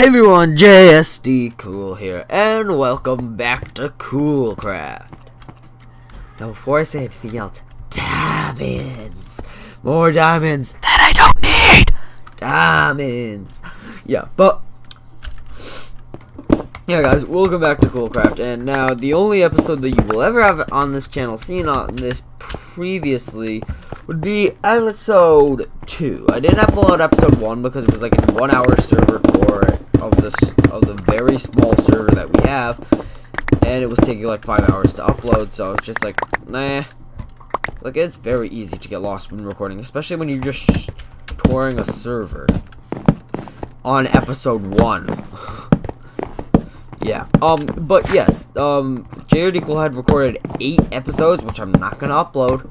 Hey everyone, jSd Cool here, and welcome back to Coolcraft. Now before I say anything else, diamonds! More diamonds that I don't need! Diamonds! Yeah, guys, welcome back to Coolcraft, and now the only episode that you will ever have on this channel seen on this previously would be episode 2. I didn't upload episode 1 because it was like a 1 hour server tour of the very small server that we have, and it was taking like 5 hours to upload, so it's just like, nah. Like, it's very easy to get lost when recording, especially when you're just touring a server on episode 1. Yeah, but yes, jSd Cool had recorded 8 episodes, which I'm not gonna upload,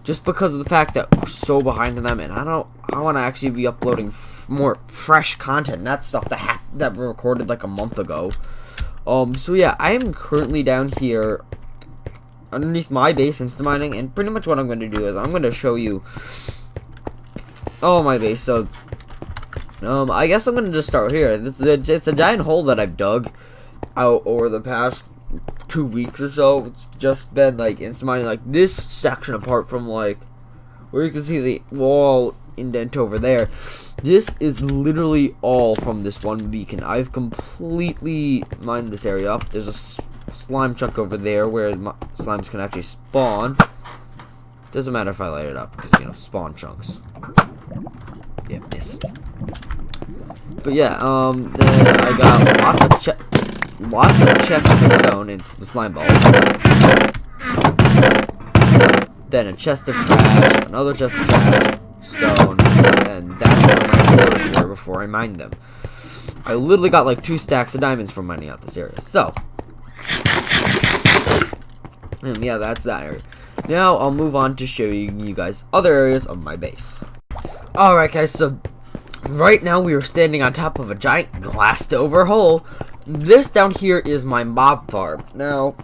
just because of the fact that we're so behind in them, and I want to actually be uploading more fresh content, not stuff that we recorded like a month ago. So yeah, I am currently down here underneath my base instant mining, and pretty much what I'm going to do is I'm going to show you my base. So I guess I'm going to just start here. It's a giant hole that I've dug out over the past 2 weeks or so. It's just been like instant mining, like this section apart from like where you can see the wall indent over there. This is literally all from this one beacon. I've completely mined this area up. There's a slime chunk over there where slimes can actually spawn. Doesn't matter if I light it up because, you know, spawn chunks. Yeah, missed. But yeah, then I got lots of chests of stone and some slime balls. Then a chest of trash, another chest of trash, stone, and that's where my ores were before I mined them. I literally got like 2 stacks of diamonds from mining out this area. So, yeah, that's that area. Now I'll move on to showing you guys other areas of my base. Alright guys, so right now we are standing on top of a giant glassed over hole. This down here is my mob farm. Now,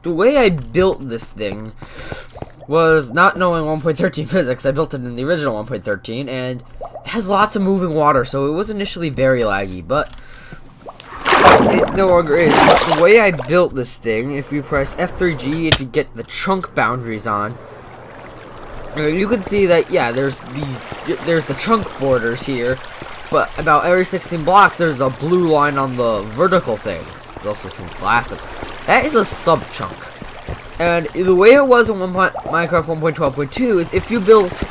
the way I built this thing was not knowing 1.13 physics. I built it in the original 1.13, and it has lots of moving water, so it was initially very laggy, but it no longer is. But the way I built this thing, if you press F3G to get the chunk boundaries on, you can see that, yeah, there's the chunk borders here, but about every 16 blocks there's a blue line on the vertical thing. There's also some glass. That is a sub chunk. And the way it was in Minecraft 1.12.2 is if you built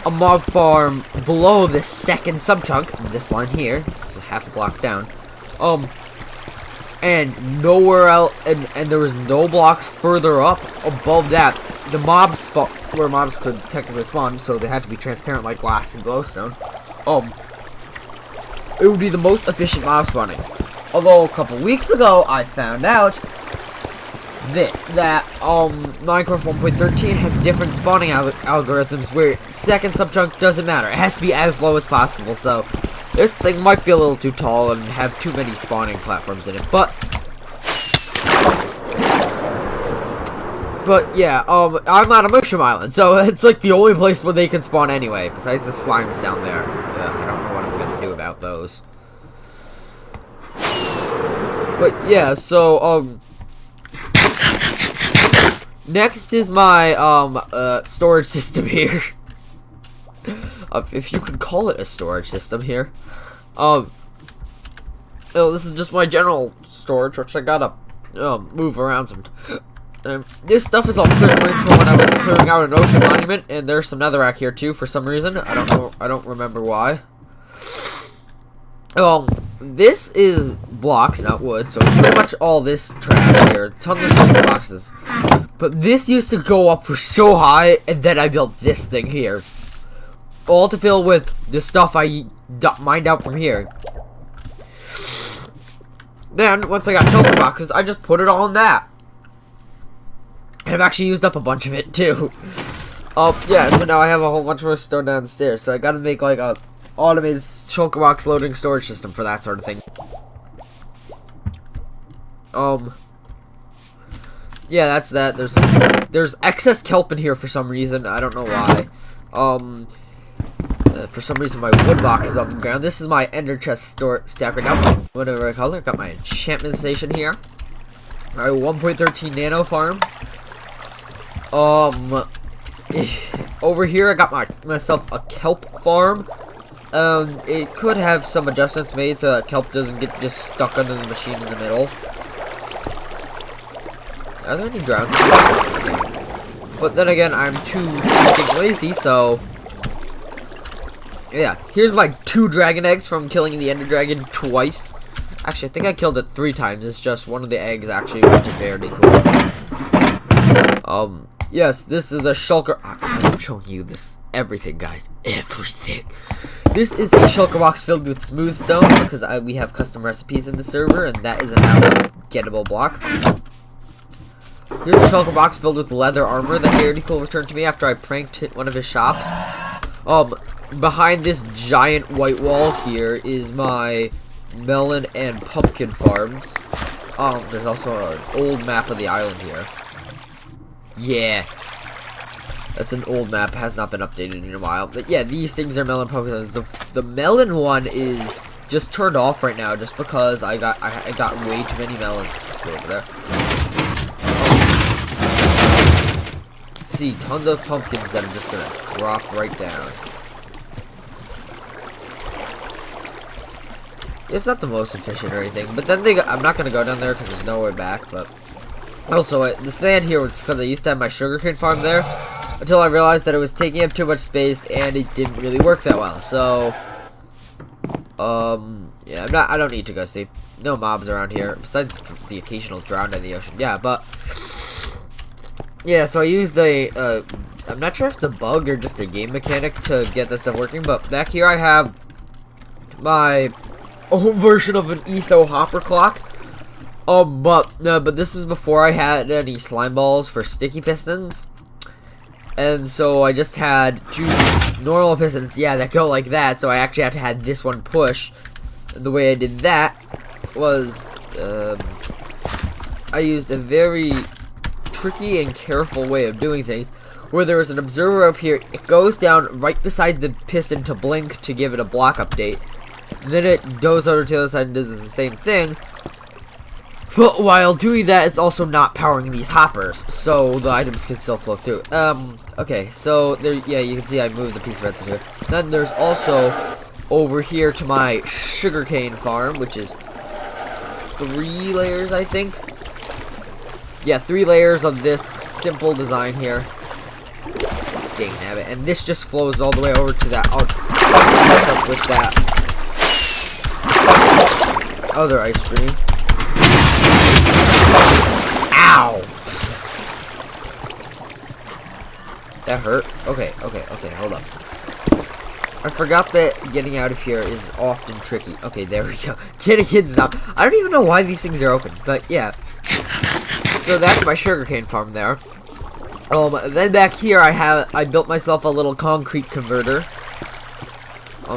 a mob farm below this second sub chunk, this line here, this is half a block down, and nowhere else, and there was no blocks further up above that, the mob spot where mobs could technically spawn, so they had to be transparent like glass and glowstone. It would be the most efficient mob spawning. Although a couple weeks ago I found out that Minecraft 1.13 has different spawning algorithms where second subchunk doesn't matter. It has to be as low as possible, so this thing might be a little too tall and have too many spawning platforms in it, but yeah, I'm on a mushroom island, so it's like the only place where they can spawn anyway, besides the slimes down there. I don't know what I'm gonna do about those. But yeah, so next is my storage system here. If you could call it a storage system here. This is just my general storage, which I gotta move around some. This stuff is all cleared from when I was clearing out an ocean monument, and there's some netherrack here too for some reason. I don't remember why. This is blocks, not wood, so pretty much all this trash here. Tons of silver boxes. But this used to go up for so high, and then I built this thing here. All to fill with the stuff I mined out from here. Then, once I got shelter boxes, I just put it all in that. And I've actually used up a bunch of it, too. Yeah, so now I have a whole bunch more stone downstairs, so I gotta make, like, a automated shulker box loading storage system for that sort of thing. Yeah, that's that. There's excess kelp in here for some reason. I don't know why. for some reason my wood box is on the ground. This is my ender chest stack right now. Whatever I call it. Got my enchantment station here. Alright, 1.13 nano farm. Over here I got myself a kelp farm. It could have some adjustments made so that kelp doesn't get just stuck under the machine in the middle. Are there any drowns? But then again, I'm too freaking lazy, so yeah. Here's my 2 dragon eggs from killing the ender dragon twice. Actually, I think I killed it 3 times. It's just one of the eggs actually went to very cool. Yes, this is a shulker. I'm showing you this everything, guys. Everything. This is a shulker box filled with smooth stone because we have custom recipes in the server, and that is an gettable block. Here's a shulker box filled with leather armor that Harry Cool returned to me after I pranked one of his shops. Behind this giant white wall here is my melon and pumpkin farms. There's also an old map of the island here. Yeah. That's an old map, has not been updated in a while. But yeah, these things are melon pumpkins. The melon one is just turned off right now just because I got way too many melons. Let's go over there. See tons of pumpkins that are just gonna drop right down. It's not the most efficient or anything, but then I'm not gonna go down there because there's no way back. But also, the sand here was because I used to have my sugarcane farm there until I realized that it was taking up too much space and it didn't really work that well. So, yeah, I don't need to go see. No mobs around here besides the occasional drown in the ocean. Yeah, but. Yeah, so I used I'm not sure if it's a bug or just a game mechanic to get this stuff working, but back here I have my own version of an etho hopper clock. But this was before I had any slime balls for sticky pistons. And so I just had 2 normal pistons, yeah, that go like that, so I actually have to have this one push. And the way I did that was, I used a very tricky and careful way of doing things where there was an observer up here. It goes down right beside the piston to blink to give it a block update, and then it goes over to the other side and does the same thing, but while doing that it's also not powering these hoppers so the items can still flow through. Okay, so there, yeah, you can see I moved the piece of redstone here. Then there's also over here to my sugarcane farm, which is 3 layers, I think. Yeah, 3 layers of this simple design here. Dang nabbit. And this just flows all the way over to that. Up with that other ice stream. Ow! That hurt. Okay, hold up. I forgot that getting out of here is often tricky. Okay, there we go. Getting kids now. I don't even know why these things are open, but yeah. So that's my sugarcane farm there. Then back here I built myself a little concrete converter.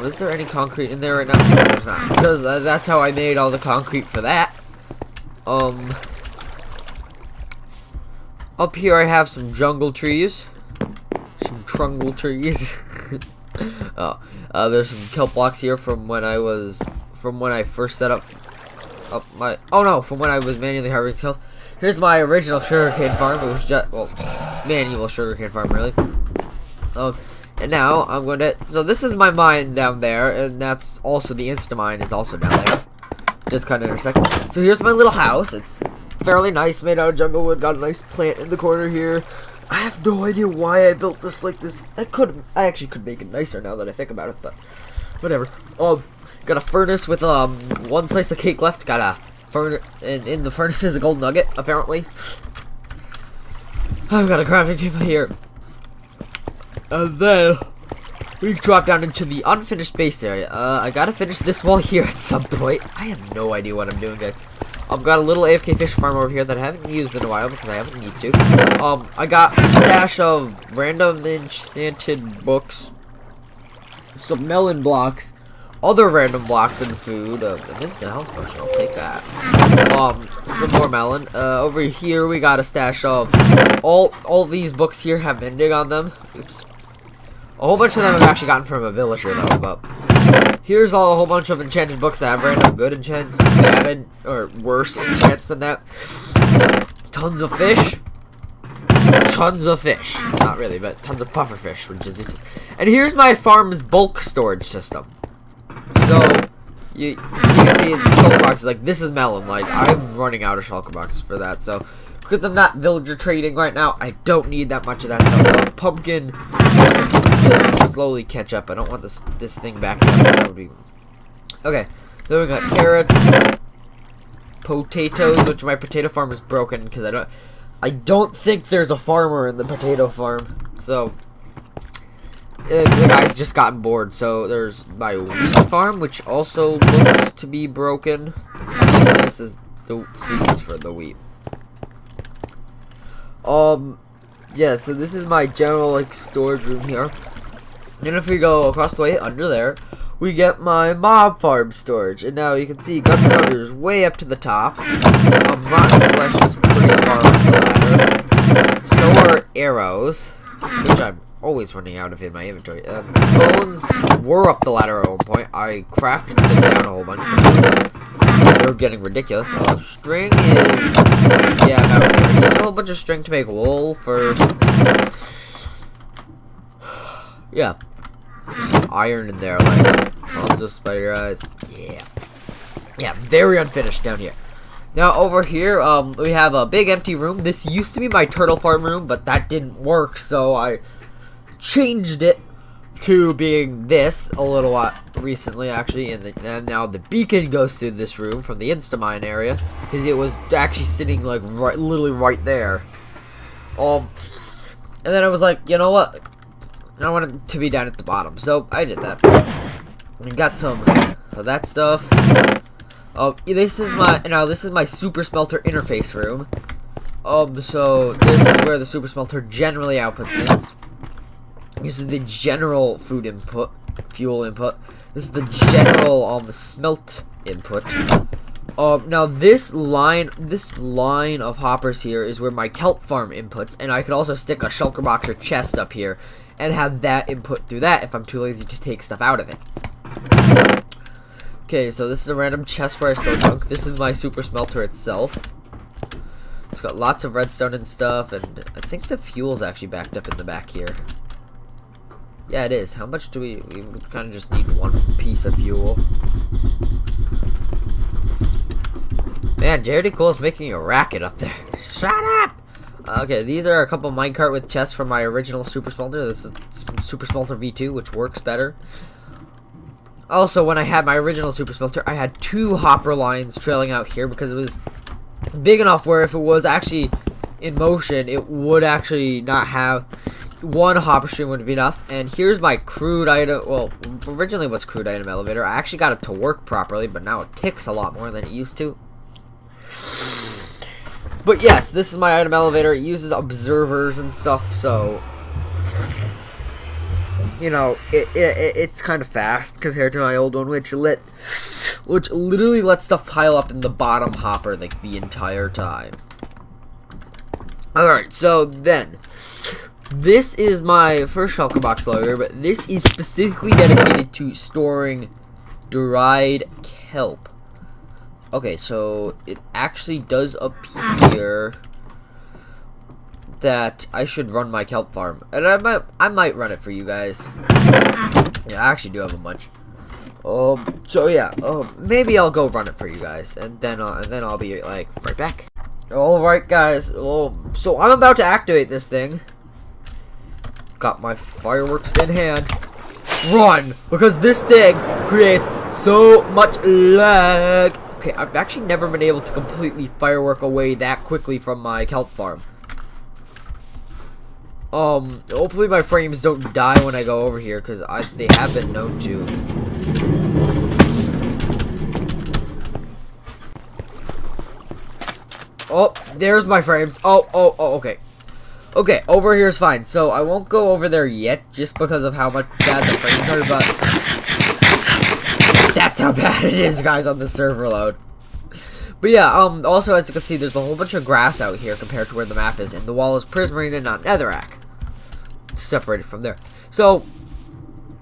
Is there any concrete in there right now? No, there's not, because that's how I made all the concrete for that. Up here I have some jungle trees, some trungle trees. There's some kelp blocks here from when I first set up my. Oh no, from when I was manually harvesting kelp. Here's my original sugarcane farm. It was just, well, manual sugarcane farm, really. And now I'm going to. So this is my mine down there, and that's also the Instamine is also down there. Just kind of intersect. So here's my little house. It's fairly nice, made out of jungle wood. Got a nice plant in the corner here. I have no idea why I built this like this. I actually could make it nicer now that I think about it, but whatever. Got a furnace with 1 slice of cake left. Got a furnace, and in the furnace is a gold nugget, apparently. I've got a crafting table here. And then we drop down into the unfinished base area. I gotta finish this wall here at some point. I have no idea what I'm doing, guys. I've got a little AFK fish farm over here that I haven't used in a while because I haven't need to. I got a stash of random enchanted books, some melon blocks, other random blocks and food, an instant health potion, I'll take that. Some more melon. Over here we got a stash of all these books here have ending on them. Oops. A whole bunch of them I've actually gotten from a villager though, but here's a whole bunch of enchanted books that have random good enchants, bad or worse enchants than that. Tons of fish. Tons of fish. Not really, but tons of puffer fish, which is useless. And here's my farm's bulk storage system. So you can see in shulker boxes, like, this is melon. Like, I'm running out of shulker boxes for that, so because I'm not villager trading right now, I don't need that much of that stuff. Pumpkin just slowly catch up. I don't want this thing back up. That would be... Okay, then we got carrots, potatoes, which my potato farm is broken because I don't think there's a farmer in the potato farm. So the guy's just gotten bored. So there's my wheat farm, which also looks to be broken. This is the seeds for the wheat. Yeah, so this is my general, like, storage room here. And if we go across the way under there, we get my mob farm storage. And now you can see gunpowder is way up to the top. Rotten flesh is pretty far up the ladder. So are arrows, which I'm always running out of in my inventory. Bones were up the ladder at one point. I crafted them down a whole bunch. They're getting ridiculous. String is, yeah, about here. You need a whole bunch of string to make wool first. Yeah. There's some iron in there, like tons of spider eyes. Yeah. Yeah, very unfinished down here. Now over here, we have a big empty room. This used to be my turtle farm room, but that didn't work, so I changed it to being this a little while recently, actually, and now the beacon goes through this room from the Instamine area because it was actually sitting like literally right there. And then I was like, you know what? I want it to be down at the bottom, so I did that. We got some of that stuff. This is my super smelter interface room. So this is where the super smelter generally outputs things. This is the general fuel input. This is the general smelt input. Now this line of hoppers here is where my kelp farm inputs, and I could also stick a shulker box or chest up here and have that input through that if I'm too lazy to take stuff out of it. Okay, so this is a random chest where I store junk. This is my super smelter itself. It's got lots of redstone and stuff, and I think the fuel's actually backed up in the back here. Yeah, it is. How much do we kind of just need one piece of fuel. Man, JD Cool is making a racket up there. Shut up! Okay, these are a couple minecart with chests from my original super smelter. This is super smelter V2, which works better. Also, when I had my original super smelter, I had 2 hopper lines trailing out here because it was big enough where if it was actually in motion, it would actually not have... One hopper stream would be enough. And here's my crude item. Well, originally it was crude item elevator. I actually got it to work properly, but now it ticks a lot more than it used to. But yes, this is my item elevator. It uses observers and stuff, so you know it's kind of fast compared to my old one, which literally lets stuff pile up in the bottom hopper like the entire time. All right, so then. This is my first shulker box loader, but this is specifically dedicated to storing dried kelp. Okay, so it actually does appear that I should run my kelp farm, and I might run it for you guys. Yeah, I actually do have a bunch. So yeah, maybe I'll go run it for you guys, and then I'll be like right back. All right, guys. So I'm about to activate this thing. Got my fireworks in hand. Run! Because this thing creates so much lag. Okay, I've actually never been able to completely firework away that quickly from my kelp farm. Hopefully my frames don't die when I go over here, because they have been known to. Oh, there's my frames. Oh, okay. Okay, over here is fine. So I won't go over there yet, just because of how much bad the frames are, but that's how bad it is, guys, on the server load. But yeah, also as you can see, there's a whole bunch of grass out here compared to where the map is, and the wall is prismarine and not netherrack, separated from there. So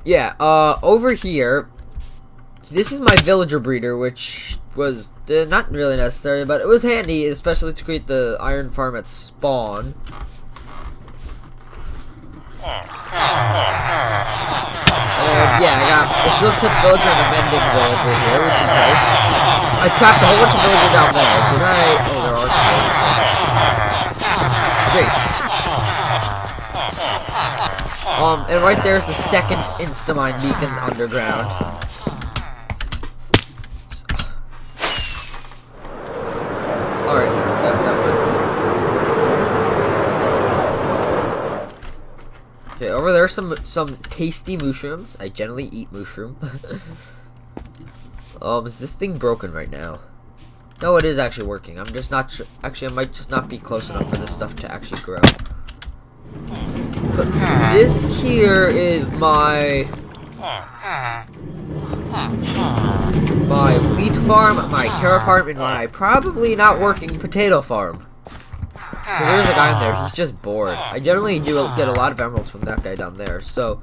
yeah, over here, this is my villager breeder, which was not really necessary, but it was handy, especially to create the iron farm at spawn. And yeah, I got a Shield Touch villager and a mending villager here, which is nice. I trapped a whole bunch of villagers down there. Did I? Oh, there are some. Great. And right there's the second Instamine beacon underground. Alright, okay, over there some tasty mushrooms. I generally eat mushroom. Is this thing broken right now? No, it is actually working. I'm just not sure. Actually, I might just not be close enough for this stuff to actually grow. But this here is my wheat farm, my carrot farm, and my probably not working potato farm. There's a guy in there, he's just bored. I generally do get a lot of emeralds from that guy down there, so...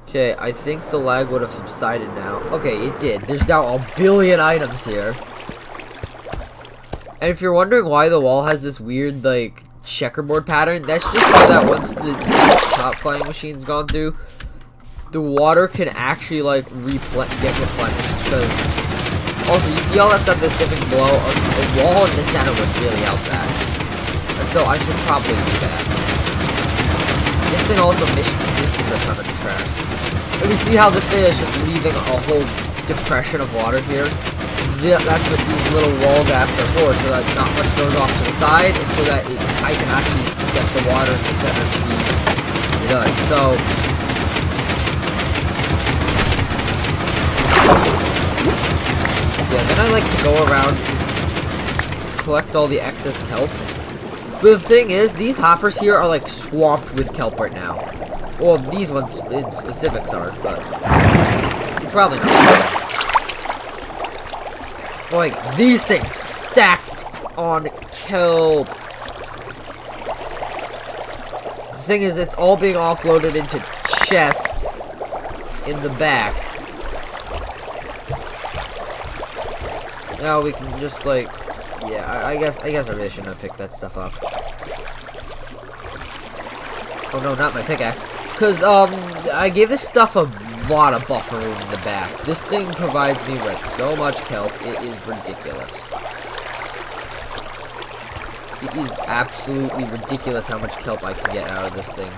Okay, I think the lag would have subsided now. Okay, it did. There's now a billion items here. And if you're wondering why the wall has this weird, like, checkerboard pattern, that's just so that once the top flying machine's gone through, the water can actually, like, get replenished. Because, also, you see all that stuff that's dipping below? A wall in the center would really help that. And so I should probably do that. This thing also misses a ton of trash. And you see how this thing is just leaving a whole depression of water here? That's what these little wall gaps are for, so that not much goes off to the side, and so that I can actually get the water in the center to be done. So... yeah, then I like to go around and collect all the excess kelp. But the thing is, these hoppers here are like swamped with kelp right now. Well, these ones in specifics aren't, but probably not. Like, these things stacked on kelp. The thing is, it's all being offloaded into chests in the back. Now we can just like, yeah, I guess I really shouldn't have picked that stuff up. Oh no, not my pickaxe. Cause I gave this stuff a lot of buffer room in the back. This thing provides me with so much kelp, it is ridiculous. It is absolutely ridiculous how much kelp I can get out of this thing.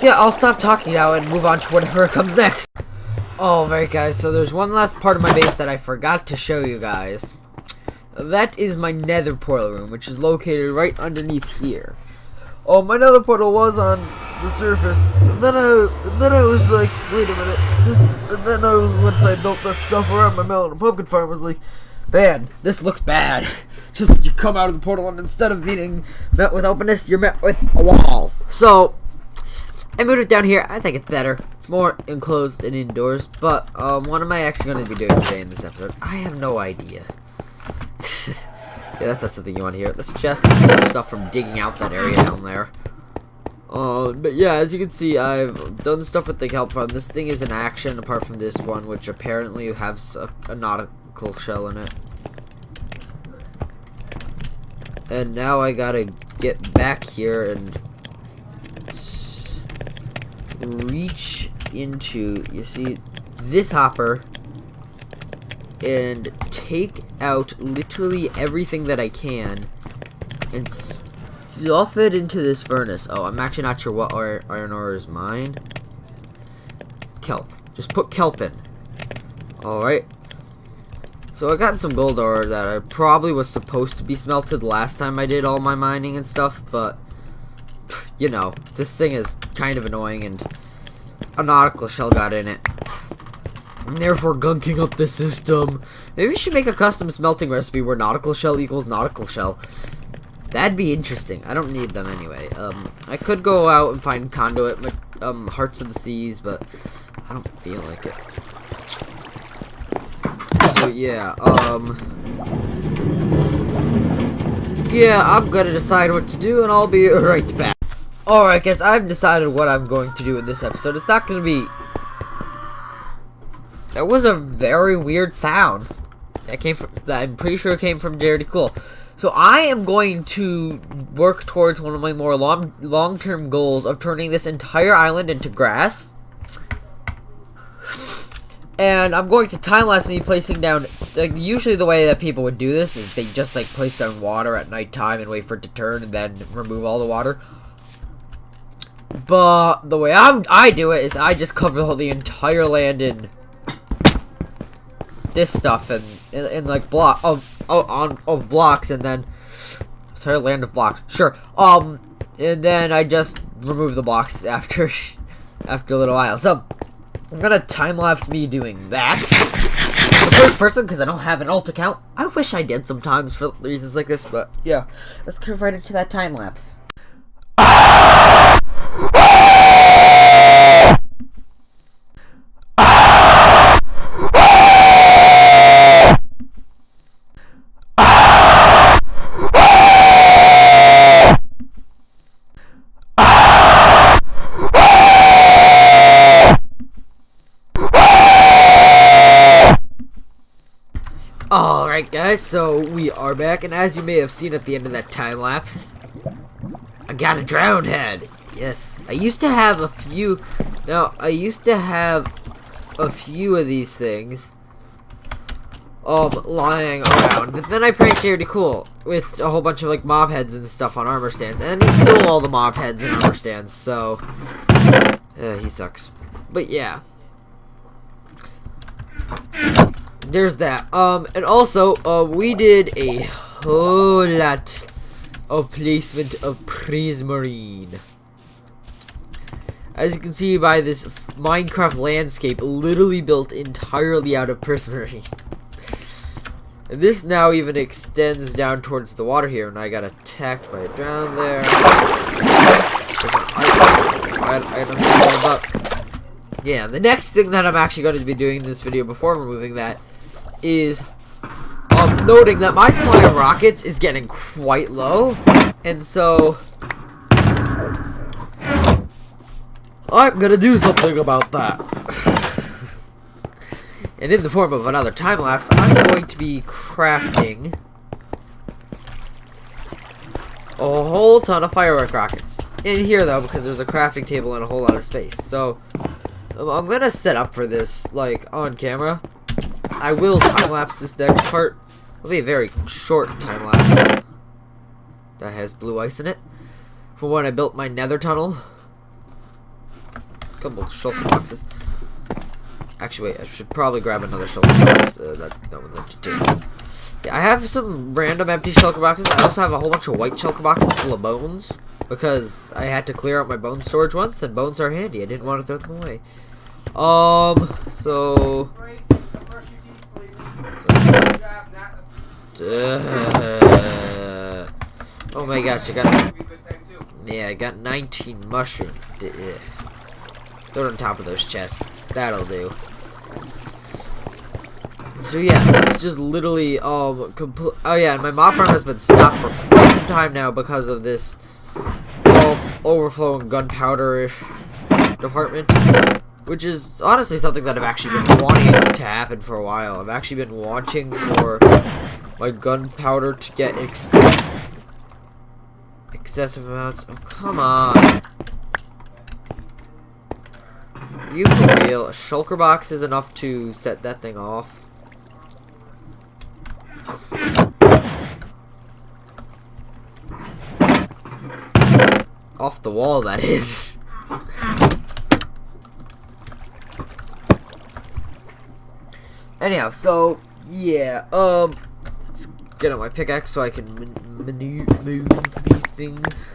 Yeah, I'll stop talking now and move on to whatever comes next. Alright guys, so there's one last part of my base that I forgot to show you guys. That is my nether portal room, which is located right underneath here. Oh, my nether portal was on the surface, and then I was like, wait a minute, and then once I built that stuff around my melon and pumpkin farm, I was like, man, this looks bad. Just, you come out of the portal, and instead of being met with openness, you're met with a wall. So, I moved it down here. I think it's better. It's more enclosed and indoors, but, what am I actually going to be doing today in this episode? I have no idea. Yeah, that's not something you want to hear. This chest is full of stuff from digging out that area down there. But yeah, as you can see, I've done stuff with the kelp farm. This thing is in action, apart from this one, which apparently has a nautical shell in it. And now I gotta get back here and reach into, you see, this hopper and take out literally everything that I can and stuff it into this furnace. Oh, I'm actually not sure what iron ore is mine. Kelp. Just put kelp in. Alright. So I got some gold ore that I probably was supposed to be smelted last time I did all my mining and stuff, but you know, this thing is kind of annoying and a nautical shell got in it. And therefore gunking up the system. Maybe we should make a custom smelting recipe where nautical shell equals nautical shell. That'd be interesting. I don't need them anyway. I could go out and find conduit, hearts of the seas, but I don't feel like it. So yeah, yeah, I'm gonna decide what to do and I'll be right back. Alright guys, I've decided what I'm going to do in this episode. It's not going to be... That was a very weird sound. That I'm pretty sure came from jSd Cool. So I am going to work towards one of my more long-term goals of turning this entire island into grass. And I'm going to time-lapse me placing down, like, usually the way that people would do this is they just, like, place down water at nighttime and wait for it to turn and then remove all the water. But the way I do it is I just cover the entire land in this stuff and in like of blocks, and then entire land of blocks. Sure. And then I just remove the blocks after a little while. So I'm gonna time lapse me doing that. The first person, because I don't have an alt account. I wish I did sometimes for reasons like this, but yeah. Let's go right into that time lapse. Alright guys, so we are back, and as you may have seen at the end of that time lapse, I got a drowned head. Yes, I used to have a few. Now, I used to have a few of these things lying around, but then I pranked jSd Cool with a whole bunch of like mob heads and stuff on armor stands, and he stole all the mob heads and armor stands, so he sucks. But yeah. There's that. And also, we did a whole lot of placement of Prismarine. As you can see by this Minecraft landscape, literally built entirely out of Prismarine. And this now even extends down towards the water here, and I got attacked by a drown there. Yeah, the next thing that I'm actually going to be doing in this video before removing that is noting that my supply of rockets is getting quite low, and so I'm gonna do something about that. And in the form of another time lapse, I'm going to be crafting a whole ton of firework rockets in here though, because there's a crafting table and a whole lot of space. So I'm gonna set up for this like on camera. I will time-lapse this next part. It'll be a very short time-lapse that has blue ice in it. For when I built my nether tunnel. A couple of shulker boxes. Actually, wait, I should probably grab another shulker box. That one's empty too. Yeah, I have some random empty shulker boxes. I also have a whole bunch of white shulker boxes full of bones, because I had to clear out my bone storage once, and bones are handy. I didn't want to throw them away. So... oh my gosh, I got 19 mushrooms. Throw it on top of those chests. That'll do. So yeah, that's just literally oh yeah, and my mob farm has been stopped for quite some time now because of this overflowing gunpowder department. Which is honestly something that I've actually been wanting to happen for a while. I've actually been wanting for my gunpowder to get excessive amounts. Oh, come on. Are you for real? A shulker box is enough to set that thing off. Off the wall, that is. Anyhow, so yeah, let's get out my pickaxe so I can move these things.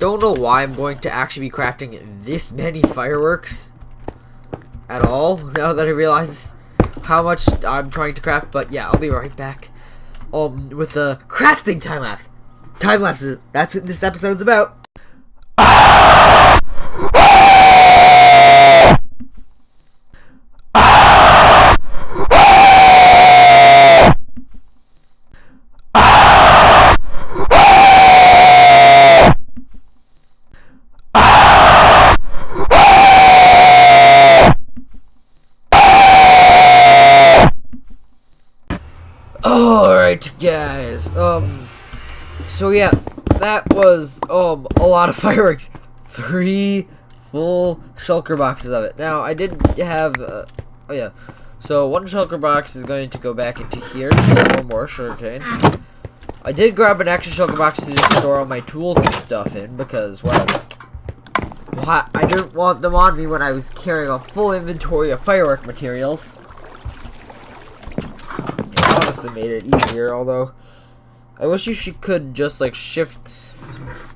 Don't know why I'm going to actually be crafting this many fireworks at all, now that I realize how much I'm trying to craft, but yeah, I'll be right back with the crafting time lapse. Time lapses, that's what this episode's about. Alright, guys. So yeah, that was a lot of fireworks. 3 full shulker boxes of it. Now I did have oh yeah. So 1 shulker box is going to go back into here. Just 1 more sugarcane. I did grab an extra shulker box to just store all my tools and stuff in because, well, I didn't want them on me when I was carrying a full inventory of firework materials. It honestly made it easier, although I wish you could just like shift.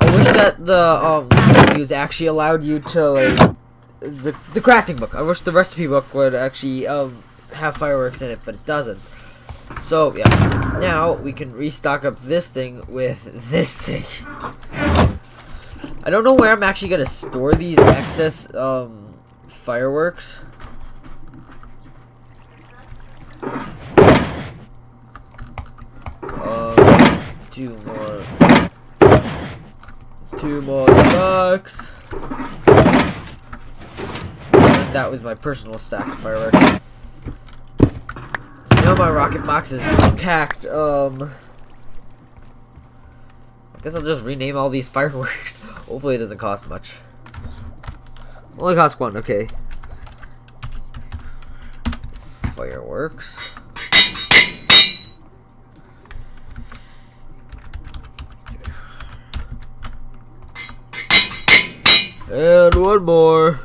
I wish that the menus actually allowed you to like the crafting book. I wish the recipe book would actually have fireworks in it, but it doesn't. So yeah, now we can restock up this thing with this thing. I don't know where I'm actually gonna store these excess fireworks. Two more stocks. And that was my personal stack of fireworks. Now my rocket box is packed. I guess I'll just rename all these fireworks. Hopefully it doesn't cost much. Only costs 1, okay. Fireworks. And 1 more.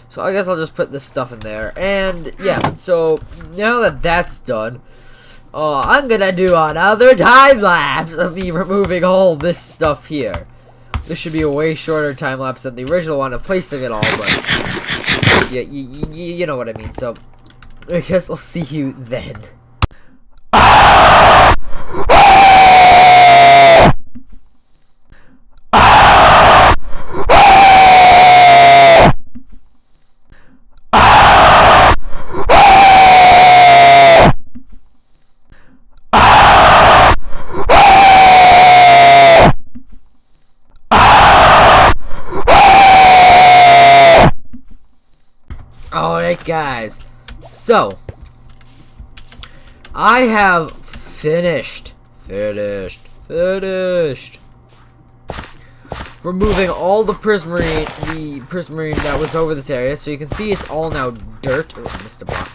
So I guess I'll just put this stuff in there. And yeah, so now that that's done, I'm gonna do another time lapse of me removing all this stuff here. This should be a way shorter time lapse than the original one of placing it all, but yeah, you know what I mean. So I guess I'll see you then. Alright guys, so I have finished removing all the prismarine that was over this area. So you can see it's all now dirt. Oh, I missed a block.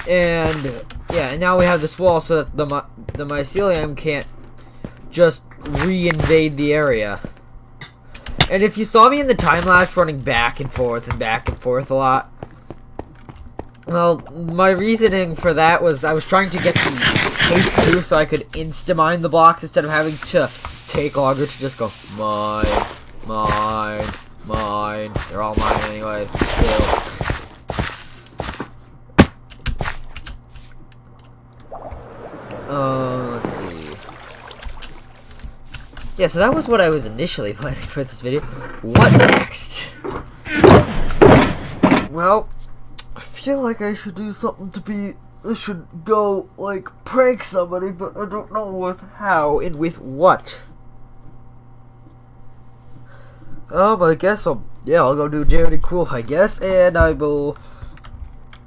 And yeah, and now we have this wall so that the mycelium can't just re-invade the area. And if you saw me in the time lapse running back and forth a lot, well, my reasoning for that was I was trying to get the haste too, so I could insta-mine the blocks instead of having to take longer to just go mine. They're all mine anyway. Still. Let's see. Yeah, so that was what I was initially planning for this video. What next? Well, I feel like I should do something I should go, like, prank somebody, but I don't know with how and with what. I guess I'll go do Jared Cool, I guess, and I don't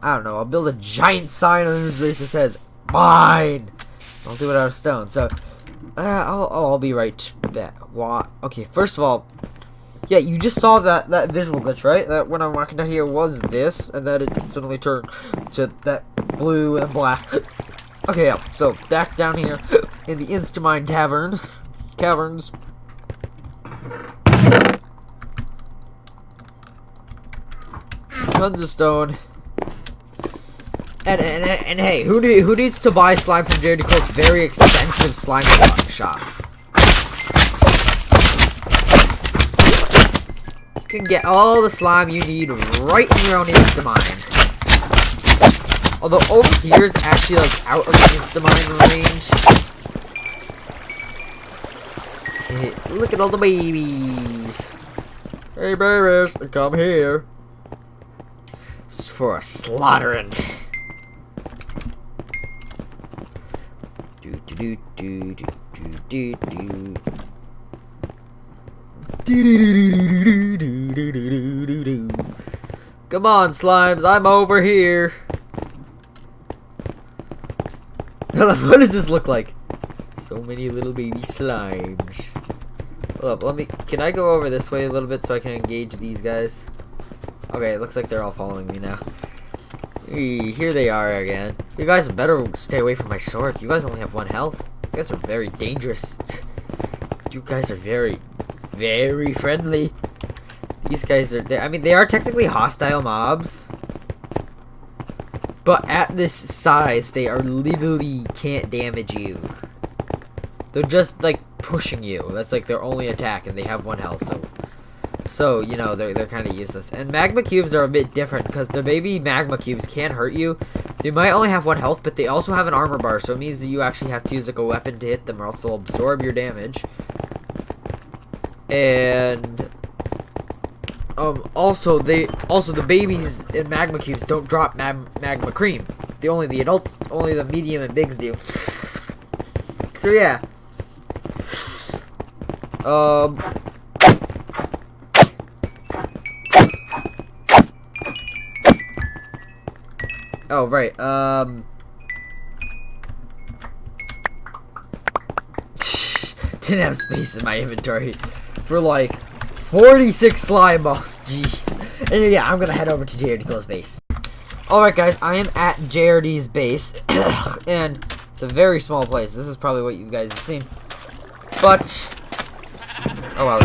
know, I'll build a giant sign on his face that says, mine! I'll do it out of stone, so, I'll be right back. Okay, first of all, yeah, you just saw that visual glitch, right? That when I'm walking down here was this, and then it suddenly turned to that blue and black. Okay, yeah, so back down here in the Instamine caverns. Tons of stone. And hey, who needs to buy slime from Jared Cole's very expensive slime shop? You can get all the slime you need right in your own Instamine. Although over here is actually like out of the Instamine range. Okay, look at all the babies. Hey babies, come here. It's for a slaughtering. Come on, slimes, I'm over here. What does this look like? So many little baby slimes. Hold up, can I go over this way a little bit so I can engage these guys? Okay, it looks like they're all following me now. Here they are again. You guys better stay away from my sword. You guys only have 1 health. You guys are very dangerous. You guys are very, very friendly. These guys are, I mean, they are technically hostile mobs. But at this size, they are literally can't damage you. They're just, like, pushing you. That's, like, their only attack, and they have 1 health, though. So, you know, they're kind of useless. And magma cubes are a bit different, because the baby magma cubes can hurt you. They might only have 1 health, but they also have an armor bar, so it means that you actually have to use, like, a weapon to hit them, or else they'll absorb your damage. And also the babies in magma cubes don't drop magma cream. Only the adults, only the medium and bigs do. So yeah. Oh right. Didn't have space in my inventory for like 46 slime balls. Jeez. And yeah, I'm gonna head over to JRD's base. Alright guys, I am at JRD's base. And it's a very small place. This is probably what you guys have seen. But oh wow,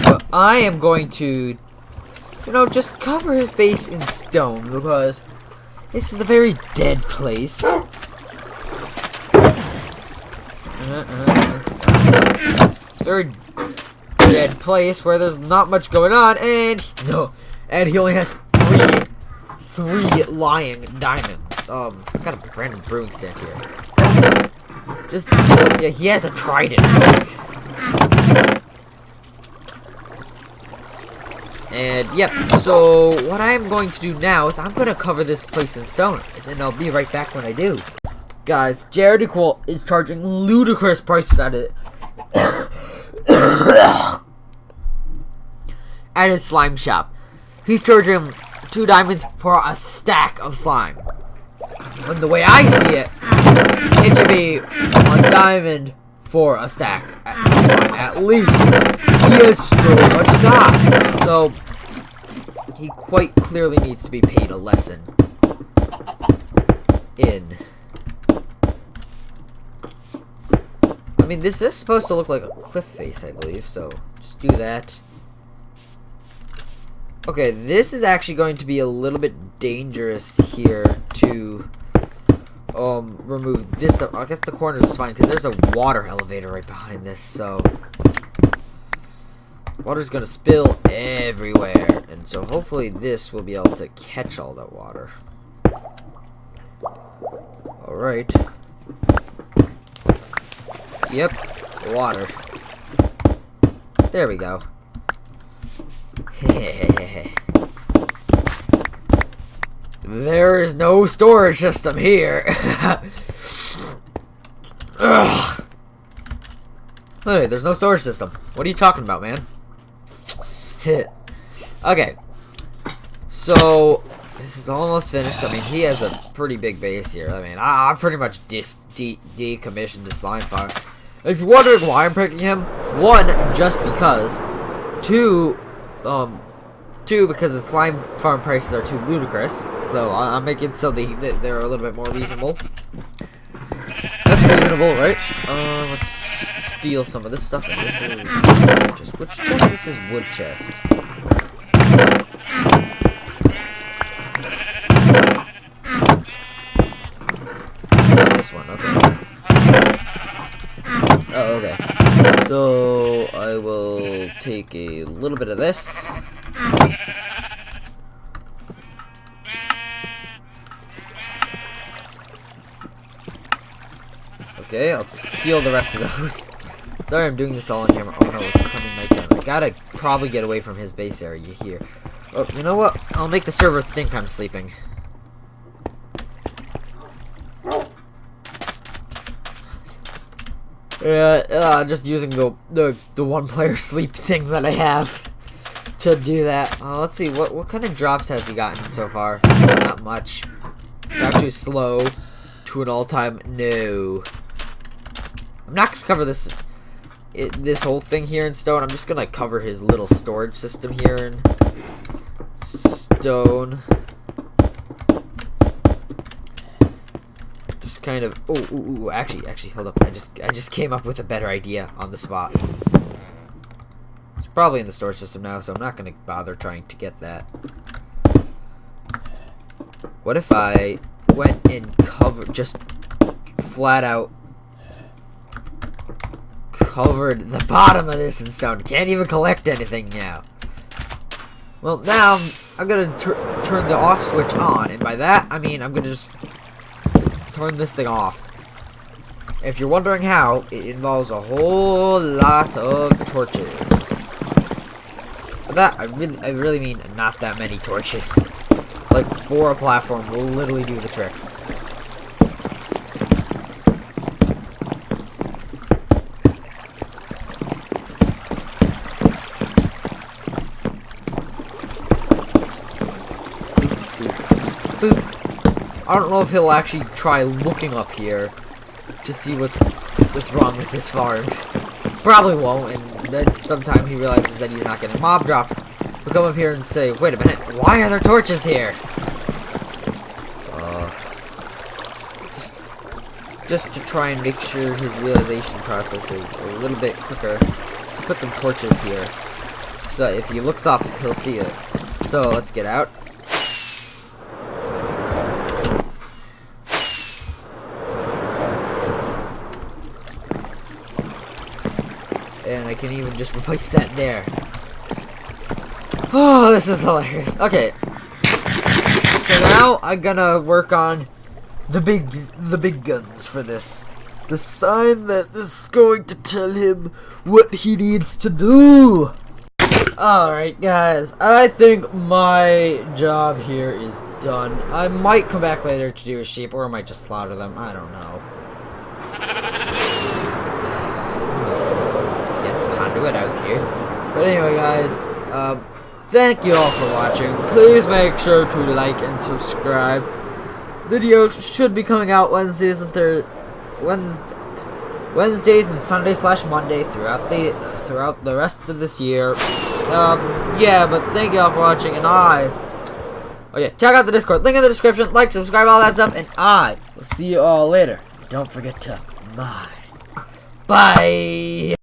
but I am going to, you know, just cover his base in stone because this is a very dead place. It's a very dead place where there's not much going on, and he only has three lying diamonds. Some kind of random brewing stand here. Just yeah, he has a trident. And yep, so what I'm going to do now is I'm going to cover this place in stone, and I'll be right back when I do. Guys, JRD is charging ludicrous prices at it. At his slime shop. He's charging 2 diamonds for a stack of slime. When the way I see it, it should be 1 diamond for a stack at least. He has so much stock. So he quite clearly needs to be paid a lesson in. I mean, this is supposed to look like a cliff face, I believe, so just do that. Okay, this is actually going to be a little bit dangerous here to remove this stuff. I guess the corners is fine because there's a water elevator right behind this, so water's gonna spill everywhere, and so hopefully this will be able to catch all that water. Alright. Yep, water. There we go. There is no storage system here. Ugh. Hey, there's no storage system. What are you talking about, man? Okay. So, this is almost finished. I mean, he has a pretty big base here. I mean, I pretty much decommissioned the slime farm. If you're wondering why I'm picking him, 1, just because. 2, because the slime farm prices are too ludicrous. So I'm making so they're a little bit more reasonable. That's reasonable, right? Let's steal some of this stuff. And this is just which chest? This is wood chest. This one, okay. Oh, okay. So I will take a little bit of this. Okay, I'll steal the rest of those. Sorry, I'm doing this all on camera. Oh no, it's becoming nighttime. I gotta probably get away from his base area here. Oh, you know what? I'll make the server think I'm sleeping. Yeah, just using the one player sleep thing that I have to do that. Let's see, what kind of drops has he gotten so far? Not much. It's actually slow to an all-time no. I'm not gonna cover this whole thing here in stone. I'm just gonna cover his little storage system here in stone. Just kind of actually hold up. I just came up with a better idea on the spot. It's probably in the storage system now, so I'm not gonna bother trying to get that. What if I went and just flat out covered the bottom of this in stone? Can't even collect anything now. Well, now I'm gonna turn the off switch on, and by that I mean I'm gonna just turn this thing off. If you're wondering how, it involves a whole lot of torches. By that I really mean not that many torches. Like 4 a platform will literally do the trick. Boop. I don't know if he'll actually try looking up here to see what's wrong with this farm. Probably won't, and then sometime he realizes that he's not getting mob dropped. He'll come up here and say, "Wait a minute, why are there torches here?" Just to try and make sure his realization process is a little bit quicker, put some torches here, so that if he looks up, he'll see it. So let's get out. And I can even just replace that there. Oh, this is hilarious. Okay. So now I'm gonna work on the big guns for this. The sign that is going to tell him what he needs to do. Alright guys, I think my job here is done. I might come back later to do a sheep, or I might just slaughter them. I don't know. Conduit out here. But anyway guys, thank you all for watching. Please make sure to like and subscribe. Videos should be coming out Wednesdays and Sunday/Monday throughout the rest of this year. Yeah, but thank you all for watching, and check out the Discord, link in the description, like, subscribe, all that stuff, and I will see you all later. Don't forget to mine. Bye.